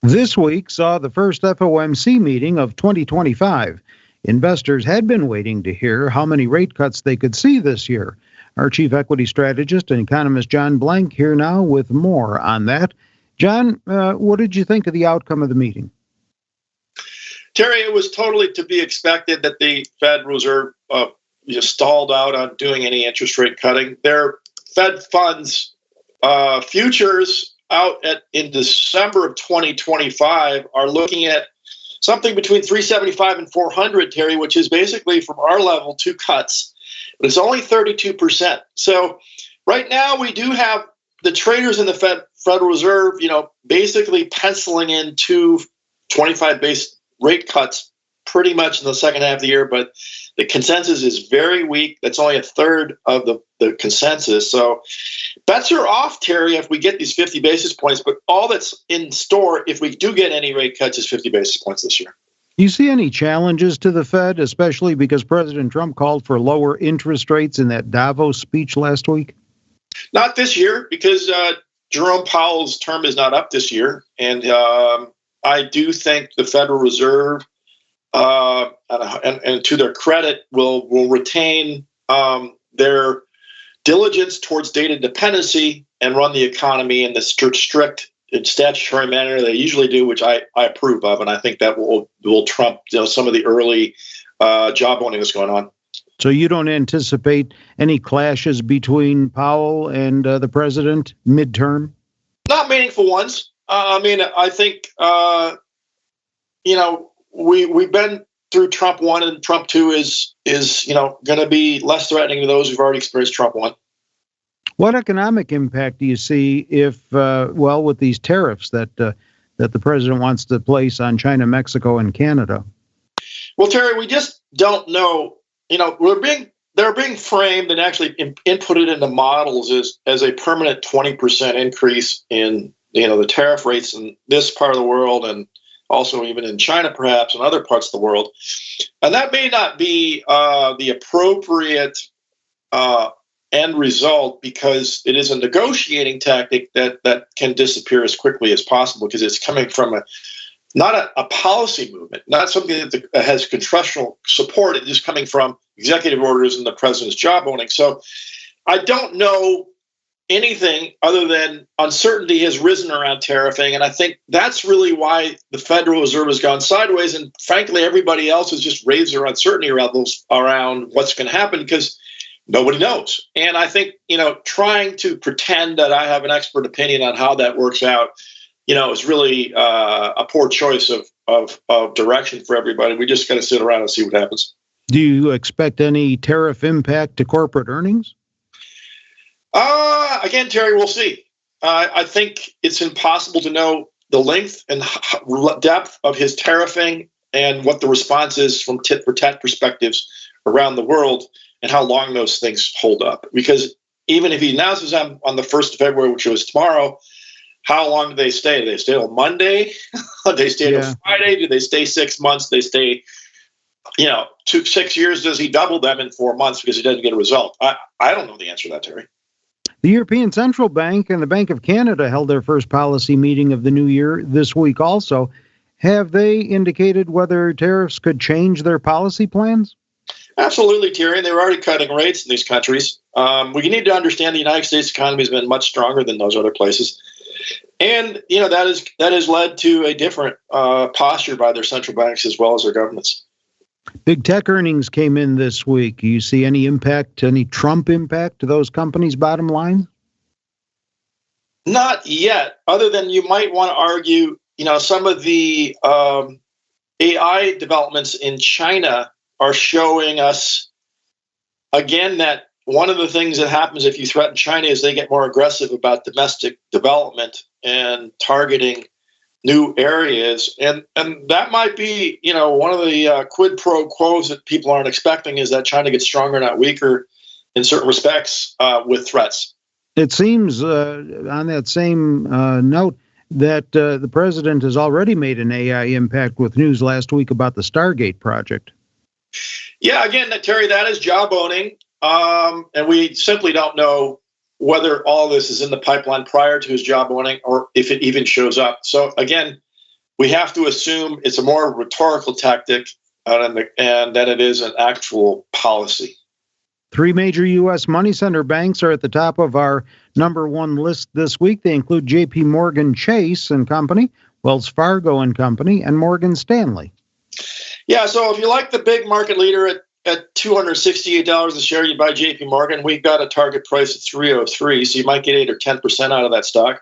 This week saw the first FOMC meeting of 2025. Investors had been waiting to hear how many rate cuts they could see this year. Our chief equity strategist and economist John Blank here now with more on that. John, what did you think of the outcome of the meeting? Terry, it was totally to be expected that the Fed Reserve just stalled out on doing any interest rate cutting. Their Fed funds futures out in December of 2025 are looking at something between 375 and 400, Terry, which is basically from our level 2 cuts, but it's only 32%. So right now we do have the traders in the Federal Reserve, basically penciling in 2 25 base rate cuts pretty much in the second half of the year, but the consensus is very weak. That's only a third of the consensus. So bets are off, Terry, if we get these 50 basis points, but all that's in store if we do get any rate cuts is 50 basis points this year. Do you see any challenges to the Fed, especially because President Trump called for lower interest rates in that Davos speech last week? Not this year, because Jerome Powell's term is not up this year. And I do think the Federal Reserve, and to their credit, will retain their diligence towards data dependency and run the economy in the strict and statutory manner they usually do, which I approve of, and I think that will trump some of the early job owning that's going on. So you don't anticipate any clashes between Powell and the president midterm? Not meaningful ones. I think we've been through Trump 1 and Trump 2 is going to be less threatening to those who've already experienced Trump 1. What economic impact do you see if, with these tariffs that the president wants to place on China, Mexico, and Canada? Well, Terry, we just don't know. They're being framed and actually inputted into models as a permanent 20% increase in the tariff rates in this part of the world, and also even in China, perhaps, and other parts of the world. And that may not be the appropriate end result, because it is a negotiating tactic that can disappear as quickly as possible, because it's coming from not a policy movement, not something that has congressional support. It's just coming from executive orders and the president's job owning. So I don't know anything other than uncertainty has risen around tariffing. And I think that's really why the Federal Reserve has gone sideways. And frankly, everybody else has just raised their uncertainty around what's going to happen, because nobody knows. And I think, trying to pretend that I have an expert opinion on how that works out, is really a poor choice of direction for everybody. We just got to sit around and see what happens. Do you expect any tariff impact to corporate earnings? Again, Terry, we'll see. I think it's impossible to know the length and depth of his tariffing and what the response is from tit for tat perspectives around the world, and how long those things hold up. Because even if he announces them on the 1st of February, which was tomorrow, how long do they stay? Do they stay till Monday? Do they stay till Friday? Do they stay 6 months? Do they stay, 6 years? Does he double them in 4 months because he doesn't get a result? I don't know the answer to that, Terry. The European Central Bank and the Bank of Canada held their first policy meeting of the new year this week also. Have they indicated whether tariffs could change their policy plans? Absolutely, Terry. They were already cutting rates in these countries. We need to understand the United States economy has been much stronger than those other places. And, that has led to a different posture by their central banks as well as their governments. Big tech earnings came in this week. Do you see any Trump impact to those companies' bottom line? Not yet, other than you might want to argue, some of the AI developments in China are showing us, again, that one of the things that happens if you threaten China is they get more aggressive about domestic development and targeting new areas. And that might be, one of the quid pro quos that people aren't expecting, is that China gets stronger, not weaker, in certain respects with threats. It seems on that same note that the president has already made an AI impact with news last week about the Stargate project. Yeah, again, Terry, that is job owning. And we simply don't know whether all this is in the pipeline prior to his job owning or if it even shows up. So again, we have to assume it's a more rhetorical tactic and that it is an actual policy. 3 major U.S. money center banks are at the top of our number one list this week. They include J.P. Morgan Chase and Company, Wells Fargo and Company, and Morgan Stanley. Yeah, so if you like the big market leader at $268 a share, you buy J.P. Morgan. We've got a target price of $303, so you might get 8 or 10% out of that stock.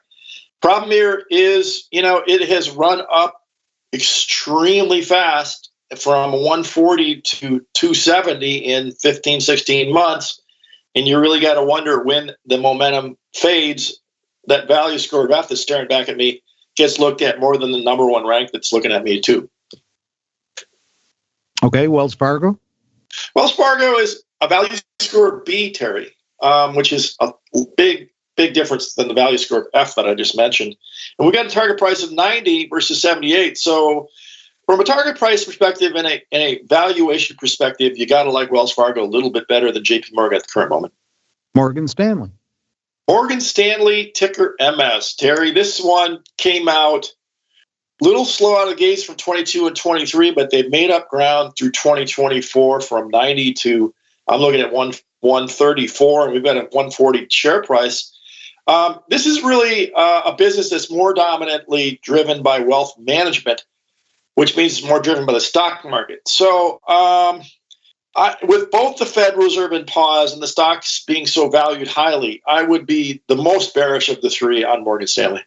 Problem here is, it has run up extremely fast from 140 to 270 in 15, 16 months. And you really got to wonder when the momentum fades, that value score graph that's staring back at me gets looked at more than the number one rank that's looking at me too. Okay, Wells Fargo? Wells Fargo is a value score B, Terry, which is a big difference than the value score F that I just mentioned. And we got a target price of 90 versus 78. So from a target price perspective and a valuation perspective, you got to like Wells Fargo a little bit better than JP Morgan at the current moment. Morgan Stanley. Morgan Stanley, ticker MS. Terry, this one came out a little slow out of the gates from 22 and 23, but they've made up ground through 2024 from 90 to, I'm looking at 134, and we've got a 140 share price. This is really a business that's more dominantly driven by wealth management, which means it's more driven by the stock market. So with both the Fed Reserve in pause and the stocks being so valued highly, I would be the most bearish of the three on Morgan Stanley.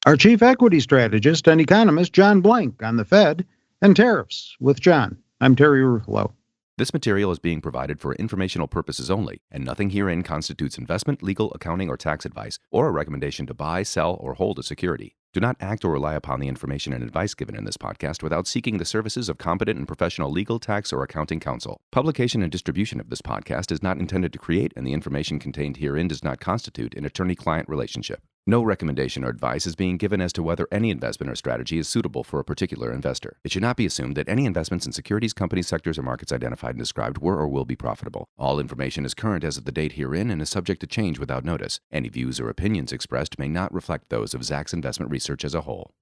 Our chief equity strategist and economist, John Blank, on the Fed and tariffs with John. I'm Terry Ruffalo. This material is being provided for informational purposes only, and nothing herein constitutes investment, legal, accounting, or tax advice, or a recommendation to buy, sell, or hold a security. Do not act or rely upon the information and advice given in this podcast without seeking the services of competent and professional legal, tax, or accounting counsel. Publication and distribution of this podcast is not intended to create, and the information contained herein does not constitute an attorney-client relationship. No recommendation or advice is being given as to whether any investment or strategy is suitable for a particular investor. It should not be assumed that any investments in securities, companies, sectors, or markets identified and described were or will be profitable. All information is current as of the date herein and is subject to change without notice. Any views or opinions expressed may not reflect those of Zacks Investment Research as a whole.